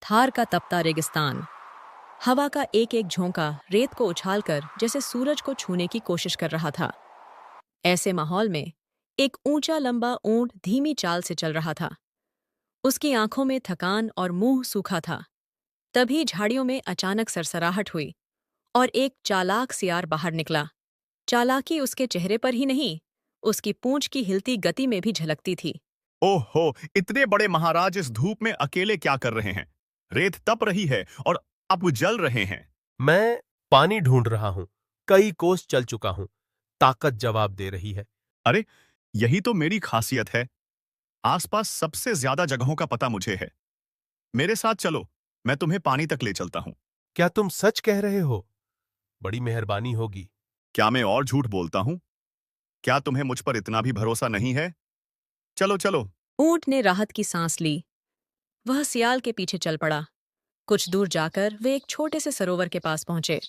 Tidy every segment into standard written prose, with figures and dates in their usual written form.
थार का तपता रेगिस्तान। हवा का एक एक झोंका रेत को उछालकर जैसे सूरज को छूने की कोशिश कर रहा था। ऐसे माहौल में एक ऊंचा लंबा ऊंट धीमी चाल से चल रहा था। उसकी आंखों में थकान और मुंह सूखा था। तभी झाड़ियों में अचानक सरसराहट हुई और एक चालाक सियार बाहर निकला। चालाकी उसके चेहरे पर ही नहीं, उसकी पूंछ की हिलती गति में भी झलकती थी। ओहो, इतने बड़े महाराज इस धूप में अकेले क्या कर रहे हैं? रेत तप रही है और आप जल रहे हैं। मैं पानी ढूंढ रहा हूं। कई कोस चल चुका हूं। ताकत जवाब दे रही है। अरे, यही तो मेरी खासियत है। आसपास सबसे ज्यादा जगहों का पता मुझे है। मेरे साथ चलो, मैं तुम्हें पानी तक ले चलता हूं। क्या तुम सच कह रहे हो? बड़ी मेहरबानी होगी। क्या मैं और झूठ बोलता हूं? क्या तुम्हें मुझ पर इतना भी भरोसा नहीं है? चलो चलो। ऊंट ने राहत की सांस ली। वह सियाल के पीछे चल पड़ा। कुछ दूर जाकर वे एक छोटे से सरोवर के पास पहुंचे।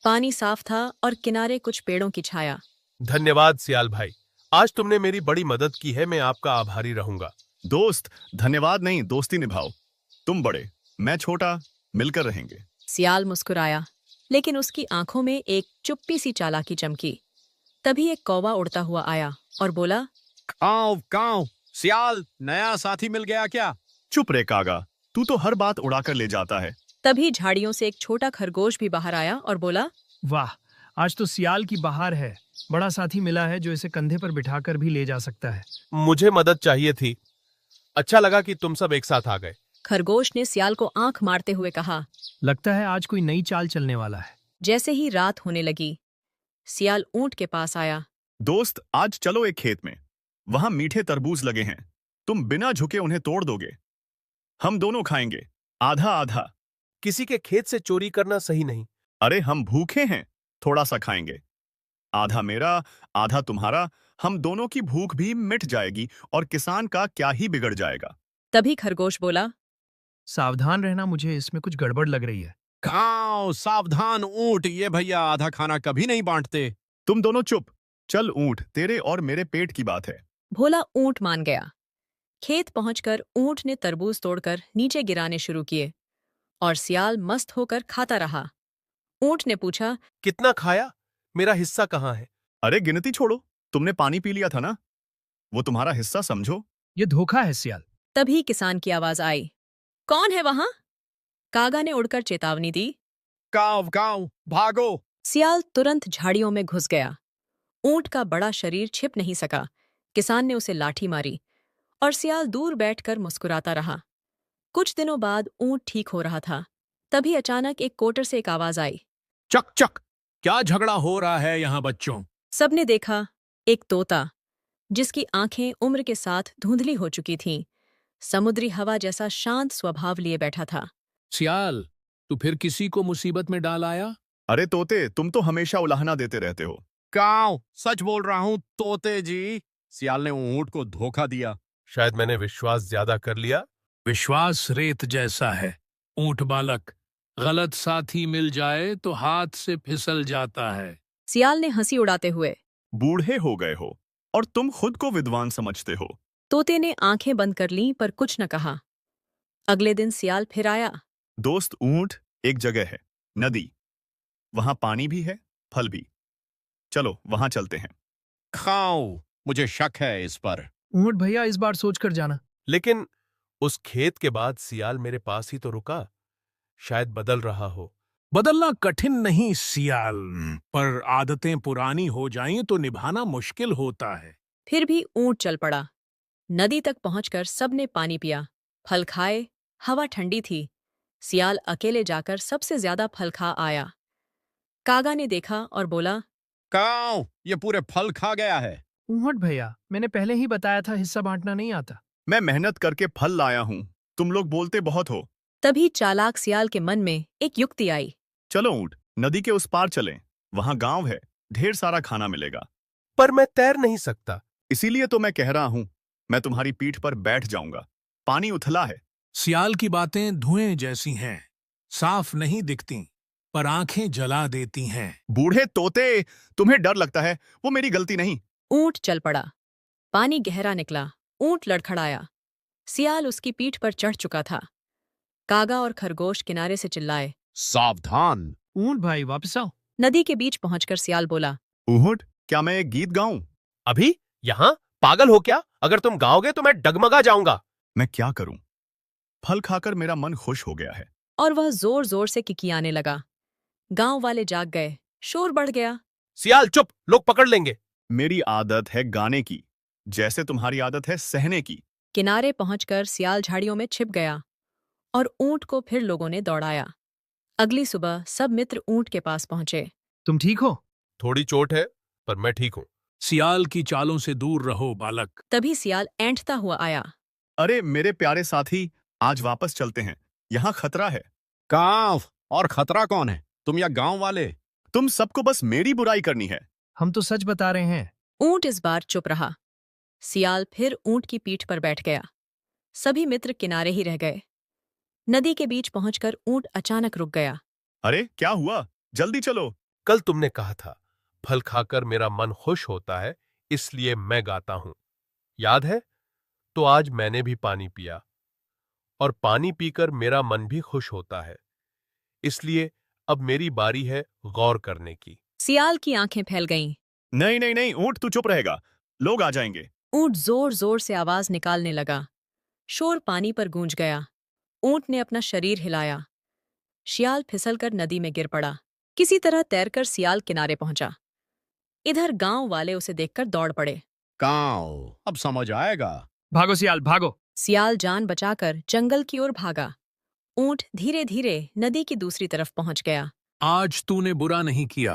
पानी साफ था और किनारे कुछ पेड़ों की छाया। धन्यवाद सियाल भाई। आज तुमने मेरी बड़ी मदद की है। मैं आपका आभारी रहूंगा। दोस्त, धन्यवाद नहीं, दोस्ती निभाओ। तुम बड़े, मैं छोटा, मिलकर रहेंगे। सियाल मुस्कुराया, लेकिन उसकी आंखों में एक चुप्पी सी चालाकी चमकी। तभी एक कौवा उड़ता हुआ आया और बोला, काव काव, सियाल, नया साथी मिल गया क्या? चुप रे कागा, तू तो हर बात उड़ाकर ले जाता है। तभी झाड़ियों से एक छोटा खरगोश भी बाहर आया और बोला, वाह, आज तो सियाल की बहार है। बड़ा साथी मिला है जो इसे कंधे पर बिठाकर भी ले जा सकता है। मुझे मदद चाहिए थी। अच्छा लगा कि तुम सब एक साथ आ गए। खरगोश ने सियाल को आंख मारते हुए कहा। लगता है आज कोई नई चाल चलने वाला है। जैसे ही रात होने लगी, सियाल ऊंट के पास आया। दोस्त, आज चलो एक खेत में। वहां मीठे तरबूज लगे हैं। तुम बिना झुके उन्हें तोड़ दोगे। हम दोनों खाएंगे, आधा आधा। किसी के खेत से चोरी करना सही नहीं। अरे, हम भूखे हैं, थोड़ा सा खाएंगे। आधा मेरा, आधा तुम्हारा। हम दोनों की भूख भी मिट जाएगी और किसान का क्या ही बिगड़ जाएगा। तभी खरगोश बोला, सावधान रहना, मुझे इसमें कुछ गड़बड़ लग रही है। काव, सावधान ऊंट, ये भैया आधा खाना कभी नहीं बांटते। तुम दोनों चुप। चल ऊंट, तेरे और मेरे पेट की बात है। भोला ऊंट मान गया। खेत पहुंचकर ऊंट ने तरबूज तोड़कर नीचे गिराने शुरू किए और सियाल मस्त होकर खाता रहा। ऊंट ने पूछा, कितना खाया? मेरा हिस्सा कहाँ है? अरे, गिनती छोड़ो, तुमने पानी पी लिया था ना, वो तुम्हारा हिस्सा समझो। ये धोखा है सियाल। तभी किसान की आवाज आई, कौन है वहां? कागा ने उड़कर चेतावनी दी। काव काव, भागो। सियाल तुरंत झाड़ियों में घुस गया। ऊंट का बड़ा शरीर छिप नहीं सका। किसान ने उसे लाठी मारी और सियाल दूर बैठकर मुस्कुराता रहा। कुछ दिनों बाद ऊंट ठीक हो रहा था। तभी अचानक एक कोटर से एक आवाज आई। चक चक, क्या झगड़ा हो रहा है यहाँ बच्चों? सबने देखा, एक तोता, जिसकी आंखें उम्र के साथ धुंधली हो चुकी थीं, समुद्री हवा जैसा शांत स्वभाव लिए बैठा था। सियाल, तू फिर किसी को मुसीबत में डाल आया? अरे तोते, तुम तो हमेशा उलाहना देते रहते हो। काव, सच बोल रहा हूँ तोते जी। सियाल ने ऊंट को धोखा दिया। शायद मैंने विश्वास ज्यादा कर लिया। विश्वास रेत जैसा है ऊंट बालक। गलत साथी मिल जाए तो हाथ से फिसल जाता है। सियाल ने हंसी उड़ाते हुए, बूढ़े हो गए हो और तुम खुद को विद्वान समझते हो। तोते ने आंखें बंद कर लीं पर कुछ न कहा। अगले दिन सियाल फिर आया। दोस्त, ऊंट एक जगह है, नदी। वहां पानी भी है, फल भी। चलो वहां चलते हैं। खाओ, मुझे शक है इस पर। ऊंट भैया, इस बार सोच कर जाना। लेकिन उस खेत के बाद सियाल मेरे पास ही तो रुका। शायद बदल रहा हो। बदलना कठिन नहीं सियाल, पर आदतें पुरानी हो जाएं तो निभाना मुश्किल होता है। फिर भी ऊंट चल पड़ा। नदी तक पहुंचकर सबने पानी पिया, फल खाए। हवा ठंडी थी। सियाल अकेले जाकर सबसे ज्यादा फल खा आया। कागा ने देखा और बोला, काव, ये पूरे फल खा गया है। ऊंट भैया, मैंने पहले ही बताया था हिस्सा बांटना नहीं आता। मैं मेहनत करके फल लाया हूं, तुम लोग बोलते बहुत हो। तभी चालाक सियाल के मन में एक युक्ति आई। चलो ऊंट, नदी के उस पार चलें। वहां गांव है, ढेर सारा खाना मिलेगा। पर मैं तैर नहीं सकता। इसीलिए तो मैं कह रहा हूं, मैं तुम्हारी पीठ पर बैठ जाऊंगा। पानी उथला है। सियाल की बातें धुएं जैसी हैं, साफ नहीं दिखती पर आंखें जला देती हैं। बूढ़े तोते, तुम्हें डर लगता है, वो मेरी गलती नहीं। ऊंट चल पड़ा। पानी गहरा निकला। ऊंट लड़खड़ाया। सियाल उसकी पीठ पर चढ़ चुका था। कागा और खरगोश किनारे से चिल्लाए। सावधान। ऊंट भाई वापस आओ। नदी के बीच पहुंचकर सियाल बोला। ऊँट, क्या मैं एक गीत गाऊं? अभी यहाँ? पागल हो क्या? अगर तुम गाओगे तो मैं डगमगा जाऊंगा। मैं क्या करूं? फल खाकर मेरा मन खुश हो गया है। और वह जोर जोर से किकियाने लगा। गांव वाले जाग गए, शोर बढ़ गया। सियाल चुप, लोग पकड़ लेंगे। मेरी आदत है गाने की, जैसे तुम्हारी आदत है सहने की। किनारे पहुंचकर सियाल झाड़ियों में छिप गया और ऊंट को फिर लोगों ने दौड़ाया। अगली सुबह सब मित्र ऊंट के पास पहुंचे। तुम ठीक हो? थोड़ी चोट है, पर मैं ठीक हूँ। सियाल की चालों से दूर रहो बालक। तभी सियाल ऐंठता हुआ आया। अरे मेरे प्यारे साथी, आज वापस चलते हैं, यहाँ खतरा है। कांव, और खतरा कौन है, तुम या गांव वाले? तुम सबको बस मेरी बुराई करनी है। हम तो सच बता रहे हैं। ऊंट इस बार चुप रहा। सियाल फिर ऊंट की पीठ पर बैठ गया। सभी मित्र किनारे ही रह गए। नदी के बीच पहुंचकर ऊंट अचानक रुक गया। अरे क्या हुआ? जल्दी चलो। कल तुमने कहा था फल खाकर मेरा मन खुश होता है, इसलिए मैं गाता हूं। याद है? तो आज मैंने भी पानी पिया और पानी पीकर मेरा मन भी खुश होता है, इसलिए अब मेरी बारी है गौर करने की। सियाल की आंखें फैल गईं। नहीं नहीं नहीं, ऊँट तू चुप रहेगा, लोग आ जाएंगे। ऊंट जोर जोर से आवाज निकालने लगा। शोर पानी पर गूंज गया। ऊंट ने अपना शरीर हिलाया। शियाल फिसलकर नदी में गिर पड़ा। किसी तरह तैरकर सियाल किनारे पहुंचा। इधर गांव वाले उसे देखकर दौड़ पड़े। कांव, अब समझ आएगा। भागो सियाल भागो। सियाल जान बचाकर जंगल की ओर भागा। ऊंट धीरे धीरे नदी की दूसरी तरफ पहुंच गया। आज तूने बुरा नहीं किया।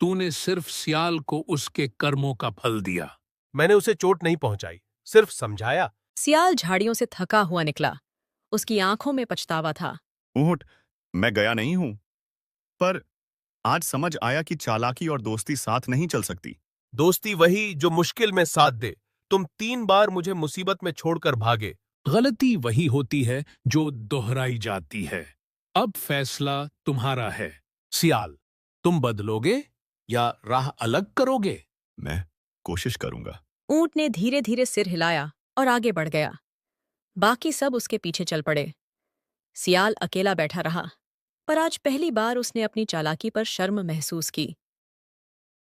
तूने सिर्फ सियाल को उसके कर्मों का फल दिया। मैंने उसे चोट नहीं पहुंचाई, सिर्फ समझाया। सियाल झाड़ियों से थका हुआ निकला। उसकी आंखों में पछतावा था। ऊँट, मैं गया नहीं हूं, पर आज समझ आया कि चालाकी और दोस्ती साथ नहीं चल सकती। दोस्ती वही जो मुश्किल में साथ दे। तुम 3 बार मुझे मुसीबत में छोड़कर भागे। गलती वही होती है जो दोहराई जाती है। अब फैसला तुम्हारा है। सियाल, तुम बदलोगे या राह अलग करोगे? मैं कोशिश करूंगा। ऊंट ने धीरे धीरे सिर हिलाया और आगे बढ़ गया। बाकी सब उसके पीछे चल पड़े। सियाल अकेला बैठा रहा, पर आज पहली बार उसने अपनी चालाकी पर शर्म महसूस की।